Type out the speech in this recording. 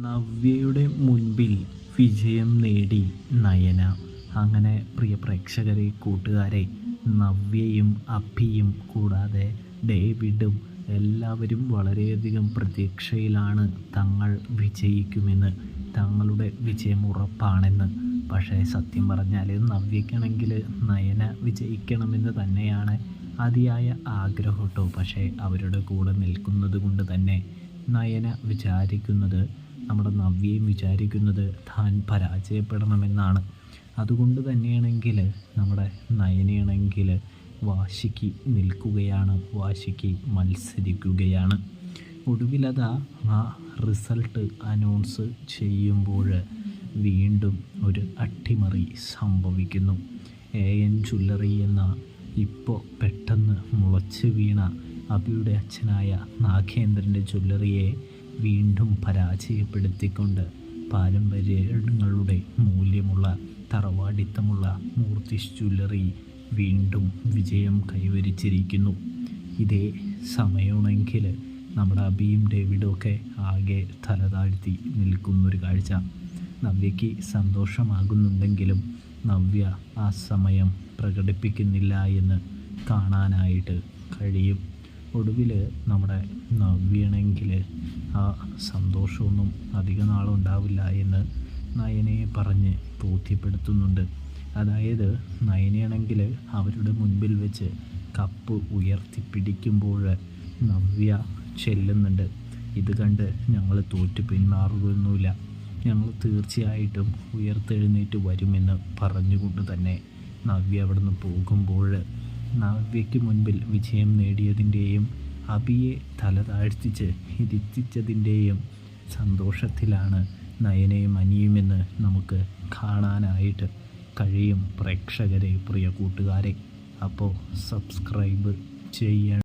നവ്യയുടെ മുൻപിൽ വിജയം നേടി നയന. അങ്ങനെ പ്രിയ പ്രേക്ഷകരെ, കൂട്ടുകാരെ, നവ്യയും അഭിയും കൂടാതെ ഡേവിഡും എല്ലാവരും വളരെയധികം പ്രതീക്ഷയിലാണ് തങ്ങൾ വിജയിക്കുമെന്ന്, തങ്ങളുടെ വിജയം ഉറപ്പാണെന്ന്. പക്ഷേ സത്യം പറഞ്ഞാൽ നവ്യയ്ക്കാണെങ്കിൽ നയന വിജയിക്കണമെന്ന് തന്നെയാണ് അതിയായ ആഗ്രഹം കേട്ടോ. പക്ഷേ അവരുടെ കൂടെ നിൽക്കുന്നത് കൊണ്ട് തന്നെ നയന വിചാരിക്കുന്നത്, നമ്മുടെ നവ്യയും വിചാരിക്കുന്നത് താൻ പരാജയപ്പെടണമെന്നാണ്. അതുകൊണ്ട് തന്നെയാണെങ്കിൽ നമ്മുടെ നയനയാണെങ്കിൽ വാശിക്ക് നിൽക്കുകയാണ്, വാശിക്ക് മത്സരിക്കുകയാണ്. ഒടുവിലതാ ആ റിസൾട്ട് അനൗൺസ് ചെയ്യുമ്പോൾ വീണ്ടും ഒരു അട്ടിമറി സംഭവിക്കുന്നു. AN ജ്വല്ലറി എന്ന ഇപ്പോൾ പെട്ടെന്ന് മുളച്ച് വീണ അഭിയുടെ അച്ഛനായ നാഗേന്ദ്രൻ്റെ ജ്വല്ലറിയെ വീണ്ടും പരാജയപ്പെടുത്തിക്കൊണ്ട് പാരമ്പര്യങ്ങളുടെ മൂല്യമുള്ള തറവാടിത്തമുള്ള മൂർത്തിസ് ജ്വല്ലറി വീണ്ടും വിജയം കൈവരിച്ചിരിക്കുന്നു. ഇതേ സമയമാണെങ്കിൽ നമ്മുടെ അഭിയും ഡേവിഡും ഒക്കെ ആകെ തലതാഴ്ത്തി നിൽക്കുന്നൊരു കാഴ്ച. നവ്യയ്ക്ക് സന്തോഷമാകുന്നുണ്ടെങ്കിലും നവ്യ ആ സമയം പ്രകടിപ്പിക്കുന്നില്ല എന്ന് കാണാനായിട്ട് കഴിയും. ഒടുവിൽ നമ്മുടെ നവ്യയാണെങ്കിൽ ആ സന്തോഷമൊന്നും അധിക നാളുണ്ടാവില്ല എന്ന് നയനയെ പറഞ്ഞ് ബോധ്യപ്പെടുത്തുന്നുണ്ട്. അതായത് നയനയാണെങ്കിൽ അവരുടെ മുൻപിൽ വെച്ച് കപ്പ് ഉയർത്തിപ്പിടിക്കുമ്പോൾ നവ്യ ചെല്ലുന്നുണ്ട്. ഇത് കണ്ട് ഞങ്ങൾ തോറ്റു പിന്മാറുകയൊന്നുമില്ല, ഞങ്ങൾ തീർച്ചയായിട്ടും ഉയർത്തെഴുന്നേറ്റ് വരുമെന്ന് പറഞ്ഞുകൊണ്ട് തന്നെ നവ്യ അവിടെ നിന്ന് പോകുമ്പോൾ നവ്യയ്ക്ക് മുൻപിൽ വിജയം നേടിയതിൻ്റെയും അഭിയെ തലതാഴ്ത്തിച്ച് ഇരുത്തിച്ചതിൻ്റെയും സന്തോഷത്തിലാണ് നയനയും അനിയുമെന്ന് നമുക്ക് കാണാനായിട്ട് കഴിയും. പ്രേക്ഷകരെ, പ്രിയ കൂട്ടുകാരെ, അപ്പോൾ സബ്സ്ക്രൈബ് ചെയ്യണം.